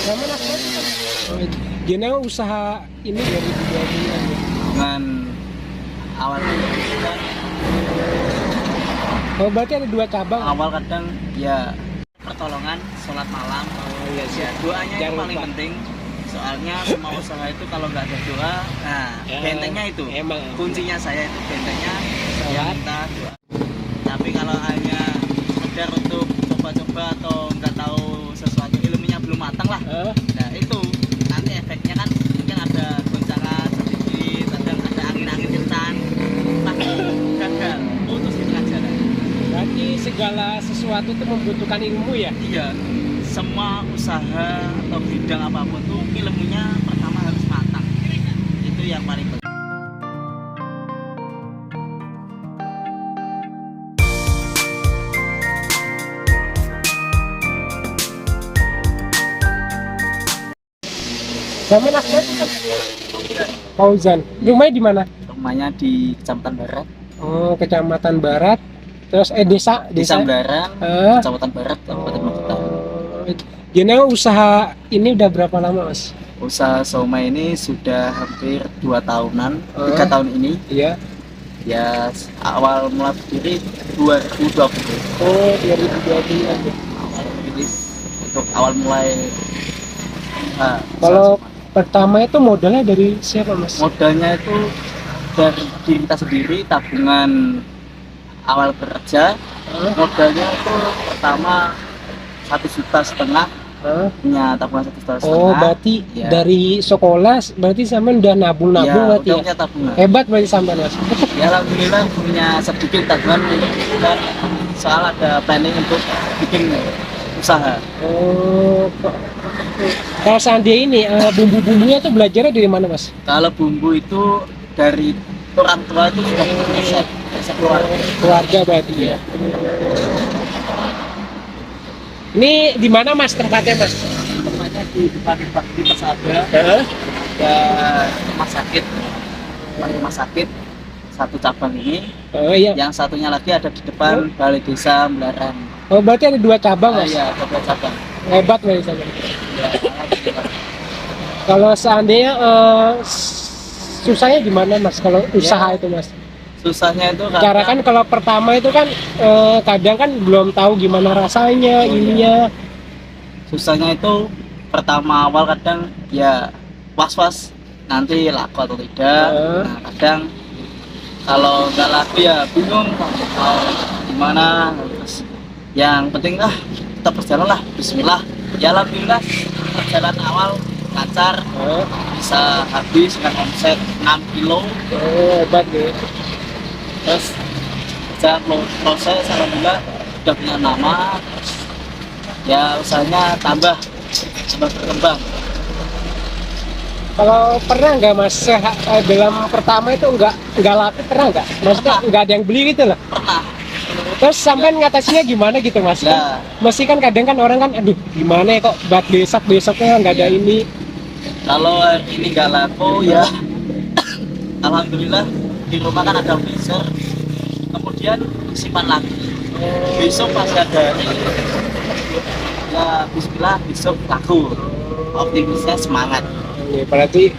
Sama mas, gimana usaha ini dari dua bulan ya? Dengan awal kan Oh berarti ada dua cabang. awal kadang ya pertolongan sholat malam. Oh iya sih. Ya doanya itu Jangan paling lupa. penting. Soalnya semua usaha itu kalau nggak ada doa, nah Ya, bentengnya itu. emang. Kuncinya saya itu bentengnya Sholat. ya minta doa. Tapi kalau hanya sekedar untuk coba-coba atau nggak tahu sesuatu ilmunya belum matang lah. Nah itu nanti efeknya kan mungkin ada goncangan sedikit, ada angin-angin kencang, pasti gagal, putus di tengah jalan. Berarti segala sesuatu itu membutuhkan ilmu ya? Iya, semua usaha atau bidang apapun tuh ilmunya pertama harus matang. Itu yang paling penting. Sama mas, Fauzan. Rumahnya di mana? Rumahnya di Kecamatan Barat, Oh Kecamatan Barat. Terus di Sambaran, Ah. Kecamatan Barat, Kabupaten Magetan. Gimana usaha ini udah berapa lama mas? Usaha somai ini sudah hampir 2 tahunan, 3 tahun ini. Iya. Ya awal mulai berdiri 2020. Oh 2020 aja. Awal berdiri untuk awal mulai. Kalau pertama itu modalnya dari siapa mas? Modalnya itu dari diri kita sendiri, tabungan awal bekerja. Modalnya itu pertama 1,5 juta, punya tabungan 1,5 juta. Oh berarti Ya. dari sekolah berarti sampean udah nabung-nabung Ya, berarti udah ya? punya tabungan. Hebat berarti sampean mas. Ya alhamdulillah punya sedikit tabungan dan soal ada planning untuk bikin usaha. Oh, kalau seandainya ini bumbu-bumbunya tuh belajarnya dari mana mas? Kalau bumbu itu dari orang tua itu sudah resep keluarga. Keluarga berarti ya. Ini di mana mas tempatnya mas? Tempatnya di depan Bakti Persada. Heeh. Ya rumah sakit satu cabang ini, Oh iya. yang satunya lagi ada di depan Balai Desa Melaran. Oh berarti ada dua cabang mas. Ya dua cabang. Hebat berarti sampean. Ya, alhamdulillah. Kalau seandainya susahnya gimana mas kalau usaha itu mas? Susahnya itu Cara kan kalau pertama itu kan kadang kan belum tahu gimana rasanya ininya. susahnya itu pertama awal kadang ya was-was nanti laku atau tidak. Nah kadang kalau nggak laku ya bingung mau gimana. Terus yang penting tetap berjalan lah, Bismillah. Ya alhamdulillah perjalanan awal lancar, bisa habis dengan omset 6 kilo. Oh hebat deh. Terus jalan proses alhamdulillah udah punya nama. Terus ya usahanya tambah berkembang. Kalau pernah nggak mas dalam pertama itu nggak laku pernah nggak? Maksudnya nggak ada yang beli gitu loh. Pernah. Terus sampai ngatasinya gimana gitu mas? Ya. Masih kan kadang kan orang kan aduh gimana ya kok buat besoknya nggak ada ini. Kalau ini nggak laku ya alhamdulillah di rumah kan ada freezer, kemudian simpan lagi. Besok masih ada ya Bismillah besok laku. Optimisnya semangat. Ya, berarti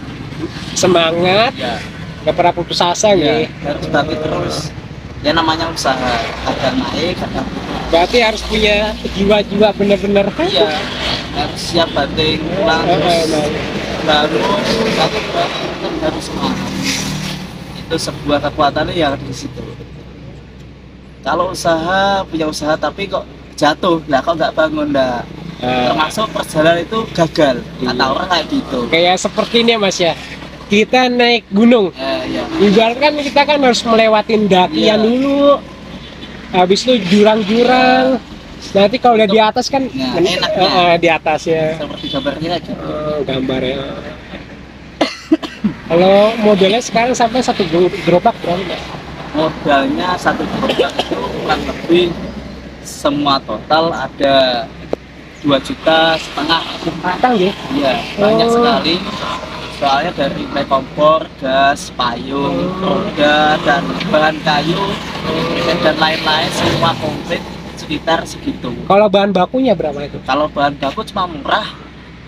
semangat Ya, nggak pernah putus asa ya gitu. harus bantu terus. Ya namanya usaha, kadang naik, kadang Berarti harus punya jiwa-jiwa bener-bener. iya harus siap banting pulang terus bangun satu bangun harus semangat. Itu sebuah kekuatannya yang ada di situ. Kalau usaha punya usaha tapi kok jatuh lah, kok nggak bangun dah, termasuk perjalanan itu gagal. Kata orang kayak gitu. Kayak seperti ini ya mas ya, kita naik gunung Ya. ibaratkan kita kan harus melewatin dakian Iya. dulu, habis itu jurang-jurang, nanti kalau udah di atas kan Nah, enaknya. di atas ya. Seperti gambarnya lagi. Gambarnya kalau modelnya sekarang sampai satu gerobak berapa mas? Modalnya satu gerobak itu kurang lebih semua total ada 2,5 juta. Matang ya? Iya, banyak Oh. sekali. Soalnya dari mulai kompor, gas, payung, roda, dan bahan kayu, dan lain-lain semua komplit sekitar segitu. Kalau bahan bakunya berapa itu? Kalau bahan baku cuma murah,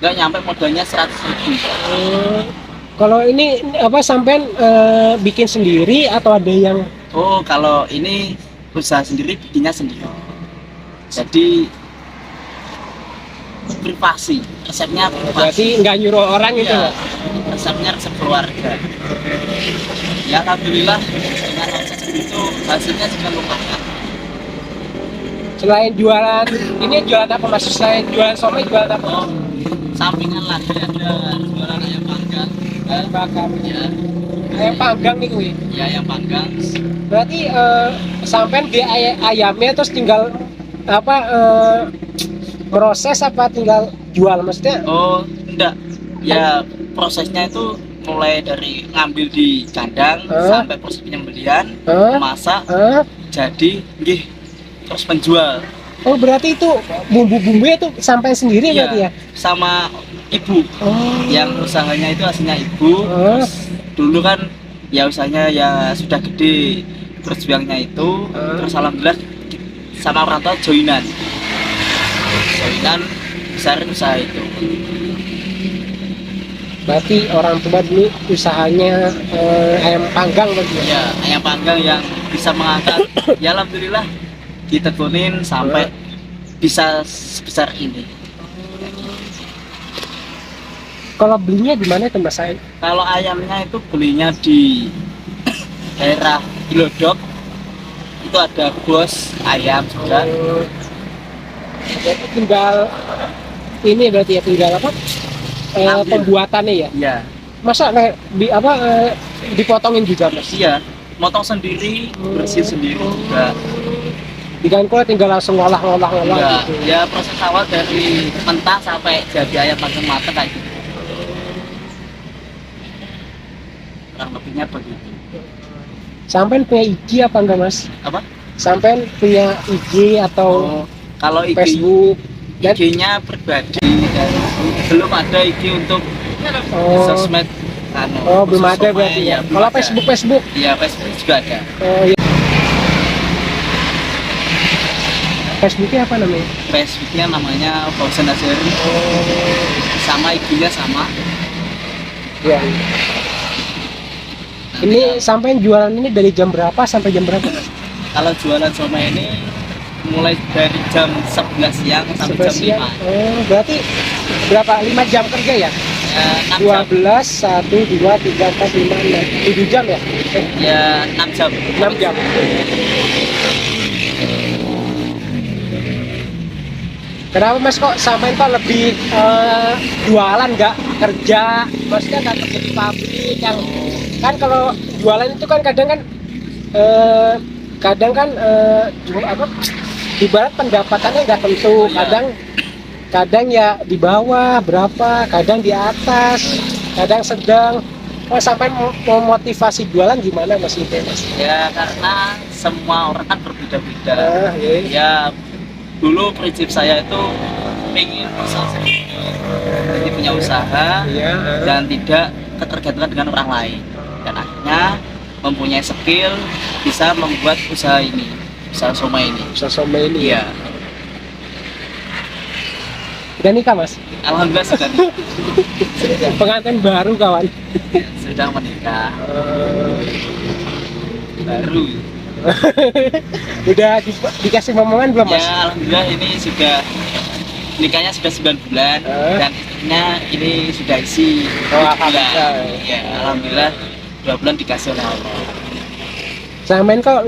nggak nyampe modalnya 100.000. Kalau ini apa sampean bikin sendiri atau ada yang Oh, kalau ini usaha sendiri, bikinnya sendiri. Jadi privasi, resepnya privasi. berarti nggak nyuruh orang gitu? Iya, resepnya resep keluarga. Ya alhamdulillah dengan proses itu hasilnya juga lumayan. Selain jualan ini jualan apa mas? Selain jualan somai jualan apa? Oh, sampingan lagi ada jualan ayam panggang. Ayam bakar. Ya, Ayam panggang nih gue. ya ayam panggang. Berarti sampean beli ayamnya terus tinggal apa proses apa tinggal jual maksudnya? Oh, enggak. Ya prosesnya itu mulai dari ngambil di kandang sampai proses penyembelihan, masak, jadi nggih terus menjual. Oh berarti itu bumbu-bumbunya tuh sampai sendiri Iya, berarti ya? sama ibu. Oh. Yang usahanya itu hasilnya ibu. Terus dulu kan ya usahanya ya sudah gede, berjuangnya itu. Terus alhamdulillah sama orang tua joinan besarin usaha itu. Berarti orang tua dulu usahanya ayam panggang berarti ya? Ya, ayam panggang yang bisa mengangkat. Ya alhamdulillah ditekunin sampai bisa sebesar ini. Kalau belinya di mana tuh mas? Kalau ayamnya itu belinya di daerah Glodok, itu ada bos ayam juga. Jadi tinggal ini berarti ya tinggal apa? Pembuatannya ya? Iya. Masa dipotongin juga mas? Iya, motong sendiri, bersih sendiri juga. Ikan kue tinggal langsung ngolah Iya, gitu. ya proses awal dari mentah sampai jadi ayam matang-matang kayak gitu. Kurang lebihnya begitu. Sampai punya IG apa enggak mas? Apa? Sampai punya IG atau Kalau Facebook? IG-nya pribadi, dan belum ada IG untuk sosmed. Belum ada berarti ya. Kalau Facebook? Iya, Facebook juga ada. Oh iya. Facebooknya apa namanya? Facebooknya namanya Fauzan Azhari. Sama IG-nya sama. Iya. Ini sampai jualan ini dari jam berapa sampai jam berapa? Kalau jualan somai ini mulai dari jam 11 siang sampai jam 5. Oh, berarti berapa? 5 jam kerja ya? 6 12, jam. 1, 2, 3, 4, 5, 6, 7 jam ya? Ya 6 jam. 6 jam. Kenapa mas kok sampai kok lebih jualan nggak kerja? Maksudnya nggak kerja di pabrik yang kan kalau jualan itu kan kadang kan jual apa? Ibarat pendapatannya nggak tentu. Kadang ya di bawah berapa, kadang di atas, kadang sedang. Oh, sampai mau motivasi jualan gimana mas itu mas? Ya karena semua orang kan berbeda-beda. Iya. Ya dulu prinsip saya itu ingin usaha sendiri, jadi punya usaha dan tidak ketergantungan dengan orang lain. Dan akhirnya mempunyai skill bisa membuat usaha ini, usaha somai ini. Usaha somai ini. Iya. Udah nikah mas? Alhamdulillah sudah Pengantin baru kawan. sudah menikah baru. Udah dikasih momongan belum mas? Ya alhamdulillah ini sudah nikahnya sudah 9 bulan dan istrinya ini sudah isi 2 bulan. Ya alhamdulillah 2 bulan dikasih oleh Allah. Sampean kok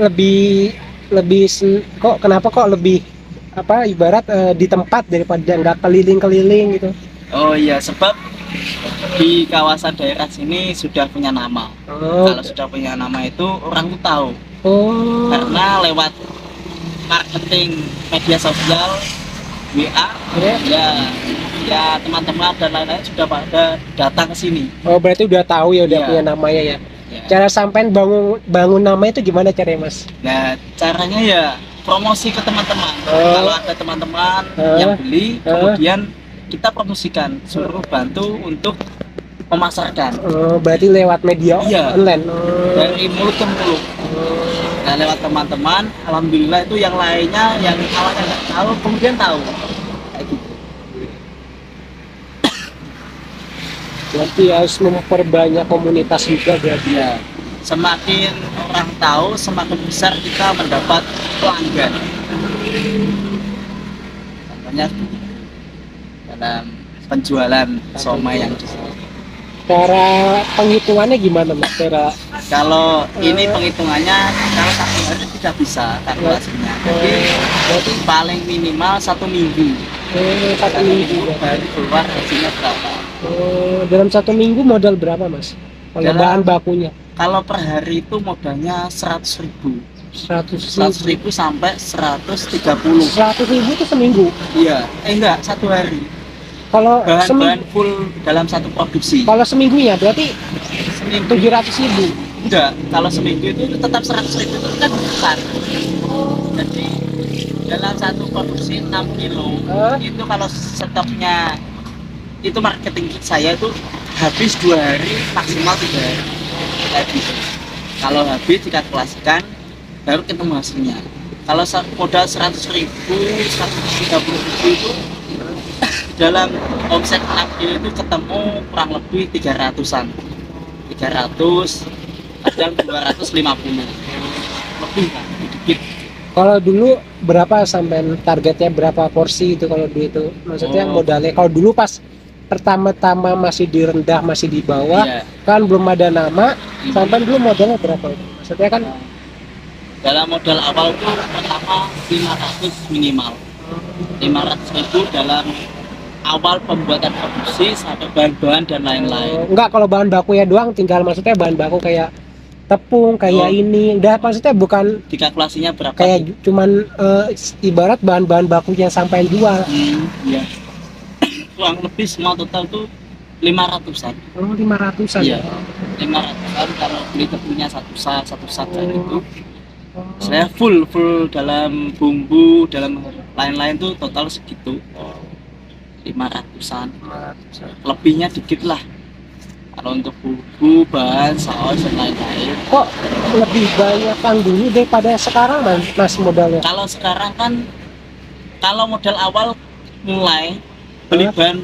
kok kenapa kok lebih apa ibarat di tempat daripada nggak keliling-keliling gitu? Oh iya, sebab di kawasan daerah sini sudah punya nama. Kalau sudah punya nama itu orang tuh tahu. Karena lewat marketing media sosial, WA, ya teman-teman dan lain-lain sudah pada datang ke sini. Oh berarti udah tahu ya, udah punya namanya ya. Cara sampean bangun nama itu gimana caranya mas? Nah caranya ya promosi ke teman-teman. Kalau ada teman-teman yang beli, kemudian kita promosikan, suruh bantu untuk memasarkan. Berarti lewat media online. Dari mulut ke mulut. Nah lewat teman-teman, alhamdulillah itu yang lainnya yang awalnya nggak tahu kemudian tahu. Kayak gitu. Berarti harus memperbanyak komunitas juga berarti. Ya, semakin orang tahu, semakin besar kita mendapat pelanggan. Contohnya dalam penjualan somai yang di sini. Cara penghitungannya gimana Mas? Kalau ini penghitungannya kalau satu hari tidak bisa kalkulasinya. Jadi berarti paling minimal 1 minggu. 1 minggu. Baru keluar hasilnya berapa. Dalam 1 minggu modal berapa Mas? Kalau Dalam- bahan bakunya Kalau per hari itu modalnya 100.000. 100.000. Sampai 130. 100.000 itu seminggu. Iya, enggak, satu hari. Kalau Bahan seminggu, full dalam satu produksi. kalau seminggunya berarti Seminggu 700.000. enggak, kalau seminggu itu tetap 100.000 itu kan besar. Jadi dalam satu produksi 6 kilo itu kalau stoknya itu marketing saya itu habis 2 hari maksimal 3 hari. Habis. Kalau habis dikalkulasikan baru ketemu hasilnya. Kalau modal 100.000, 130.000 itu dalam omset 6 kilo itu ketemu kurang lebih 300-an. 300, kadang 250. Lebih kan, dikit. Kalau dulu berapa sampai targetnya berapa porsi itu kalau dulu itu? Maksudnya Oh. modalnya kalau dulu pas pertama-tama masih di rendah, masih di bawah, Iya. kan belum ada nama, sampai dulu modalnya berapa itu? Maksudnya kan Dalam modal awal itu pertama 500 minimal. 500.000 dalam awal pembuatan produksi sampai bahan-bahan dan lain-lain. enggak, kalau bahan baku ya doang, tinggal maksudnya bahan baku kayak tepung, kayak Oh. ini, udah maksudnya bukan Dikalkulasinya berapa? kayak cuman ibarat bahan-bahan baku yang sampai jual. Iya. Kurang lebih semua total tuh 500-an. 500-an. Iya. 500-an kalau beli tepungnya satu sak dan itu. Saya full dalam bumbu, dalam lain-lain tuh total segitu. 500-an. Lebihnya dikit lah. Kalau untuk bumbu, bahan, saus dan lain-lain. Kok lebih banyak yang dulu daripada sekarang mas modalnya? Kalau sekarang kan kalau modal awal mulai beli bahan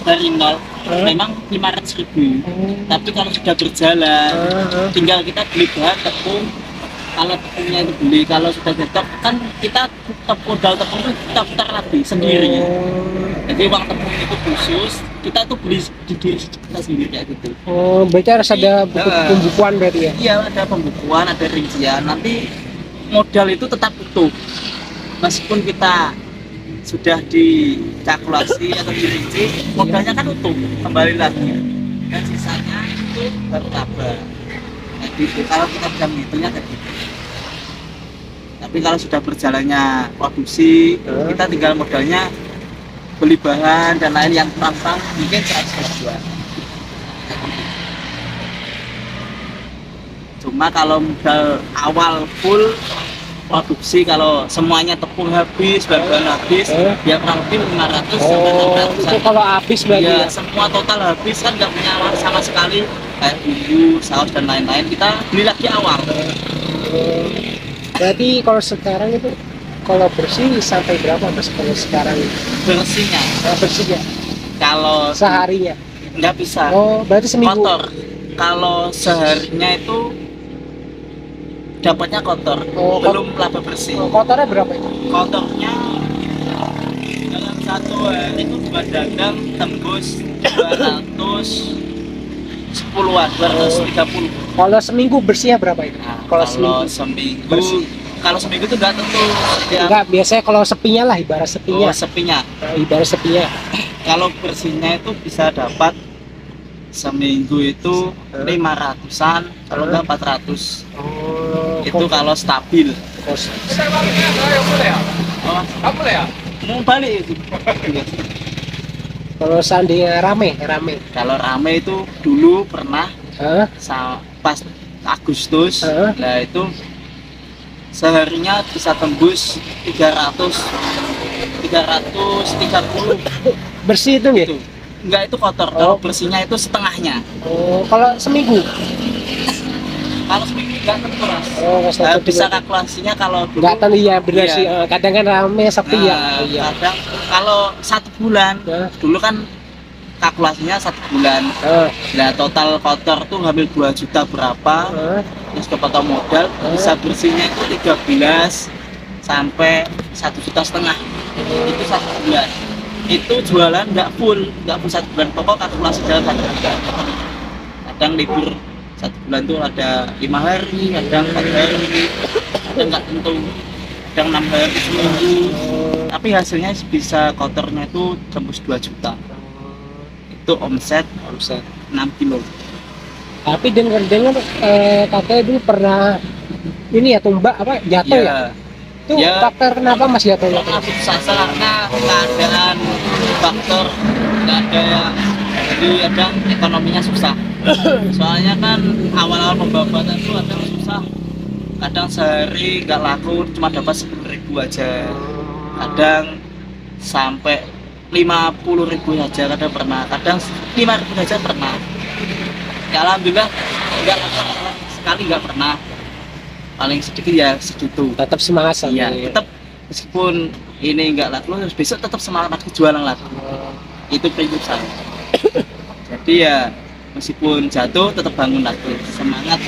dari nol memang 500.000. Tapi kalau sudah berjalan tinggal kita beli bahan tepung. Kalau tepungnya itu beli, kalau sudah cocok kan kita modal tepung itu kita putar lagi sendiri. Jadi uang tepung itu khusus kita tuh beli di diri kita sendiri kayak gitu. Berarti harus ada buku pembukuan berarti ya? Iya, ada pembukuan, ada rincian. Nanti modal itu tetap utuh. Meskipun kita sudah dikalkulasi atau dirinci, modalnya kan utuh, kembali lagi. Dan sisanya itu baru tambah. Jadi kalau kita bisa menghitungnya kayak gitu. Tapi kalau sudah berjalannya produksi, kita tinggal modalnya beli bahan dan lain yang kurang mungkin 100.000-an. Cuma kalau modal awal full produksi, kalau semuanya tepung habis, bahan habis, ya kurang lebih 500 sampai 600. Itu kalau habis berarti Ya, ya? semua total habis kan nggak punya uang sama sekali kayak bumbu, saus dan lain-lain, kita beli lagi awal. Berarti kalau sekarang itu kalau bersih sampai berapa mas kalau sekarang itu? Bersihnya Bersih ya? kalau Seharinya? nggak bisa Berarti seminggu? kotor. Kalau seharinya itu dapatnya kotor, belum laba bersih. Kotornya berapa itu? Kotornya dalam satu hari itu buat dagang tembus 210-an, 230. Kalau seminggu bersihnya berapa itu? Nah, Kalau kalau seminggu seminggu bersih? kalau seminggu itu nggak tentu. Enggak, biasanya kalau sepinya lah, ibarat sepinya. Sepinya. Ibarat sepinya. Kalau bersihnya itu bisa dapat seminggu itu 500-an, kalau nggak 400. Itu kalau stabil. Oh, mau balik itu. Kalau seandainya rame. Kalau rame itu dulu pernah Hah? pas Agustus, Hah? nah itu seharinya bisa tembus 330. Bersih itu nggak? Itu enggak, itu kotor. Kalau bersihnya itu setengahnya. Kalau seminggu? Kalau seminggu enggak tentu mas. Bisa kalkulasinya kalau dulu Nggak tahu ya, benar iya. sih. Kadang kan rame sepi ya. Kadang kalau 1 bulan dulu kan kalkulasinya 1 bulan. Nah total kotor tuh hampir 2 juta berapa, terus kepotong modal, bisa bersihnya itu 13 sampai 1,5 juta. Itu 1 bulan. Itu jualan nggak full 1 bulan, pokok kalkulasi dalam 1 bulan. Kadang libur 1 bulan tuh ada 5 hari, kadang 4 hari, kadang nggak tentu, kadang 6 hari seminggu. Tapi hasilnya bisa kotornya itu tembus 2 juta. Itu omset 6 kilo. Tapi dengar-dengar katanya dulu pernah ini ya tumbak apa jatuh ya? Itu Ya. faktor kenapa Mas jatuhnya? Masuk sasa karena keadaan faktor nggak ada yang, jadi kadang ekonominya susah. Soalnya kan awal-awal pembabatan itu kadang susah, kadang sehari nggak laku, cuma dapat 10.000 aja, kadang sampai 50.000 aja, kadang pernah, kadang 5.000 aja pernah. Ya alhamdulillah nggak laku sekali, nggak pernah, paling sedikit ya segitu. Tetap semangat sama. Iya, tetap meskipun ini nggak laku, besok tetap semangat lagi jualan lagi. Itu prinsip saya. Jadi ya meskipun jatuh tetap bangun lagi, semangat.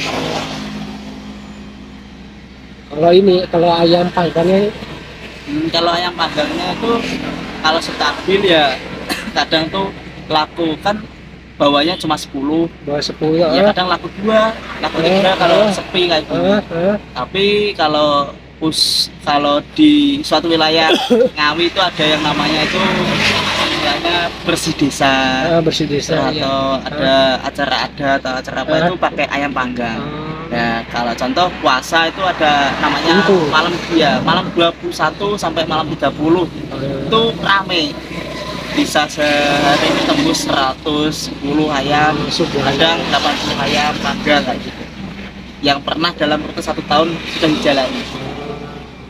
Kalau ayam panggangnya Kalau ayam panggangnya itu kalau stabil ya kadang tuh laku kan bawahnya cuma 10, bawah 10 ya kadang laku 2, laku 3 kalau sepi kayak gitu. Tapi kalau di suatu wilayah Ngawi itu ada yang namanya itu istilahnya bersih desa, bersih desa ya. atau ada acara adat atau acara apa itu pakai ayam panggang. Nah kalau contoh puasa itu ada namanya Itu. malam 21 sampai malam 30 itu rame, bisa sehari ini tembus 110 ayam, kadang 80 ayam panggang kayak gitu, yang pernah dalam waktu 1 tahun sudah dijalani.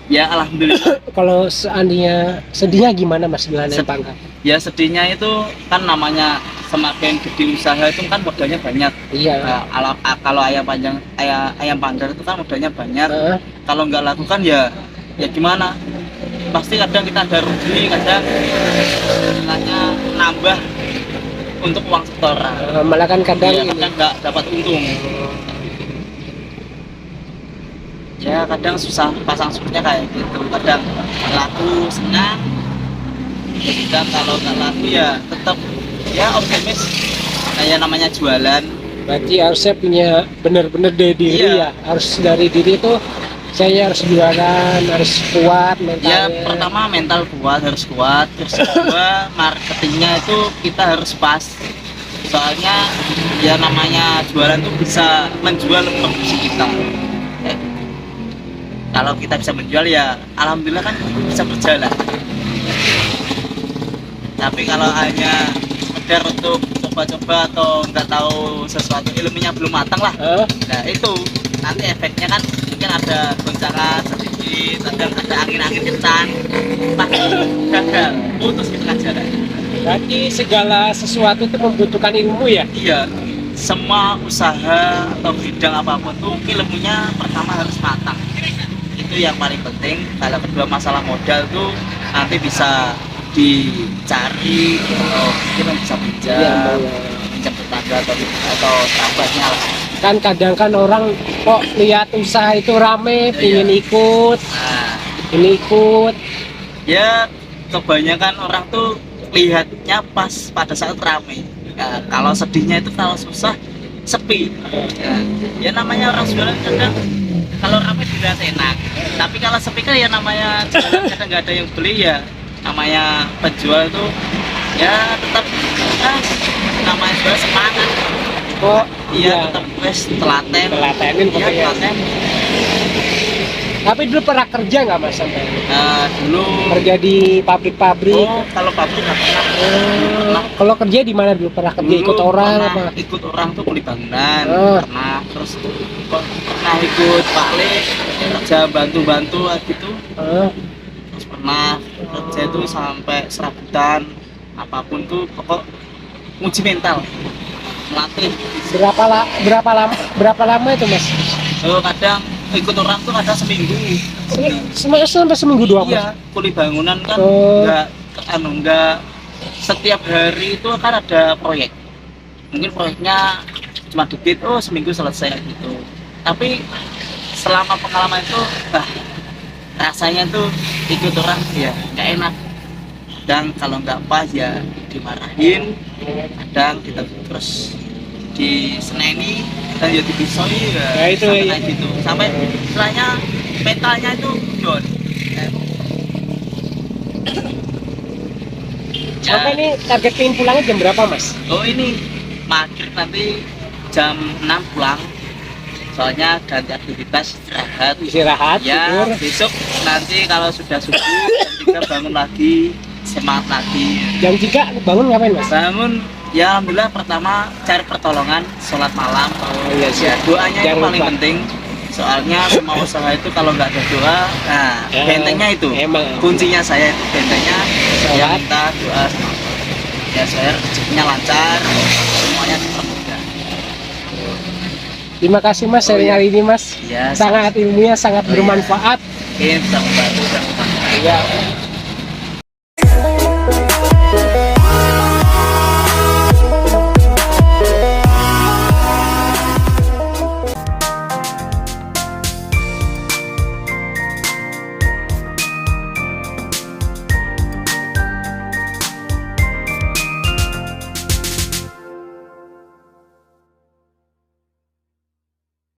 Ya alhamdulillah. Kalau seandainya sedihnya gimana Mas jualan ayam panggang? Ya sedihnya itu kan namanya semakin gede usaha itu kan modalnya banyak. Iya. Kalau ayam panggang itu kan modalnya banyak. Kalau nggak lakukan ya gimana? Pasti kadang kita ada rugi, kadang istilahnya nambah untuk uang setoran. Malah kan kadang Ya, kadang nggak dapat untung. Ya kadang susah pasang surutnya kayak gitu, kadang laku senang, dan kalau nggak laku ya tetap ya optimis. Kayak namanya jualan. Berarti harusnya punya benar-benar dari diri Iya. ya. Harus dari diri itu saya harus jualan, harus kuat mentalnya. Ya pertama mental kuat, harus kuat. Terus kedua marketingnya itu kita harus pas. Soalnya ya namanya jualan tuh bisa menjual produksi kita. Kalau kita bisa menjual ya alhamdulillah kan bisa berjalan. Tapi kalau hanya sekedar untuk coba-coba atau nggak tahu sesuatu, ilmunya belum matang lah, nah itu nanti efeknya kan mungkin ada goncangan sedikit, ada angin-angin kencang, pasti gagal, putus di tengah jalan. Berarti segala sesuatu itu membutuhkan ilmu ya? Iya, semua usaha atau bidang apapun tuh ilmunya pertama harus matang. Itu yang paling penting. Kalau kedua masalah modal tuh nanti bisa dicari, atau mungkin bisa pinjam tetangga atau tambahnya lah. Kan kadang kan orang kok lihat usaha itu rame, pengen ikut, ini ikut. Ya kebanyakan orang tuh lihatnya pas pada saat rame. Ya, kalau sedihnya itu kalau susah sepi. Ya namanya orang jualan kadang kalau ramai dilihat enak, tapi kalau sepi kan ya namanya jualan kadang nggak ada yang beli, ya namanya penjual itu ya tetap namanya jual semangat. Kok Iya tetap wes telatenin telatenin ya, pokoknya. telaten. Tapi dulu pernah kerja nggak Mas sampai? Dulu Kerja di pabrik-pabrik. kalau pabrik nggak pernah. Kalau kerja di mana dulu? Pernah kerja Dulu ikut orang pernah apa? ikut orang tuh kuli bangunan, Oh. pernah. Terus pernah ikut Pak Le kerja bantu-bantu gitu. Terus pernah kerja itu sampai serabutan, apapun tuh pokok uji mental, melatih. Berapa lama itu Mas? Kadang ikut orang tuh kadang seminggu. Sampai seminggu doang Mas? Iya, kuli bangunan kan Oh. nggak setiap hari itu kan ada proyek. Mungkin proyeknya cuma dikit, oh seminggu selesai gitu. Tapi selama pengalaman itu, rasanya tuh ikut orang ya nggak enak. Dan kalau nggak pas ya dimarahin, kadang kita terus diseneni dan ya dipisoi ya, Ya, itu sampai ya. kayak gitu. Sampai istilahnya mentalnya itu down. Sampai ini target pengen pulangnya jam berapa mas? Oh ini maghrib nanti jam 6 pulang. Soalnya ganti aktivitas istirahat. Istirahat, Ya tidur. besok nanti kalau sudah subuh jam 3 bangun lagi, semangat lagi. Jam 3 bangun ngapain mas? Bangun ya alhamdulillah pertama cari pertolongan, sholat malam. Oh iya sih. Ya doanya itu Jangan paling lupa. penting. Soalnya semua usaha itu kalau nggak ada doa, nah Ya, bentengnya itu. emang. Kuncinya saya itu bentengnya. Saya Sholat. minta doa sama Allah. Ya saya rezekinya lancar, semuanya dipermudah. Terima kasih mas Oh, sharing iya. hari ini mas. Ya, Sangat ilmiah, sangat Oh, iya. bermanfaat. mungkin bisa membantu dan membantu. Ya.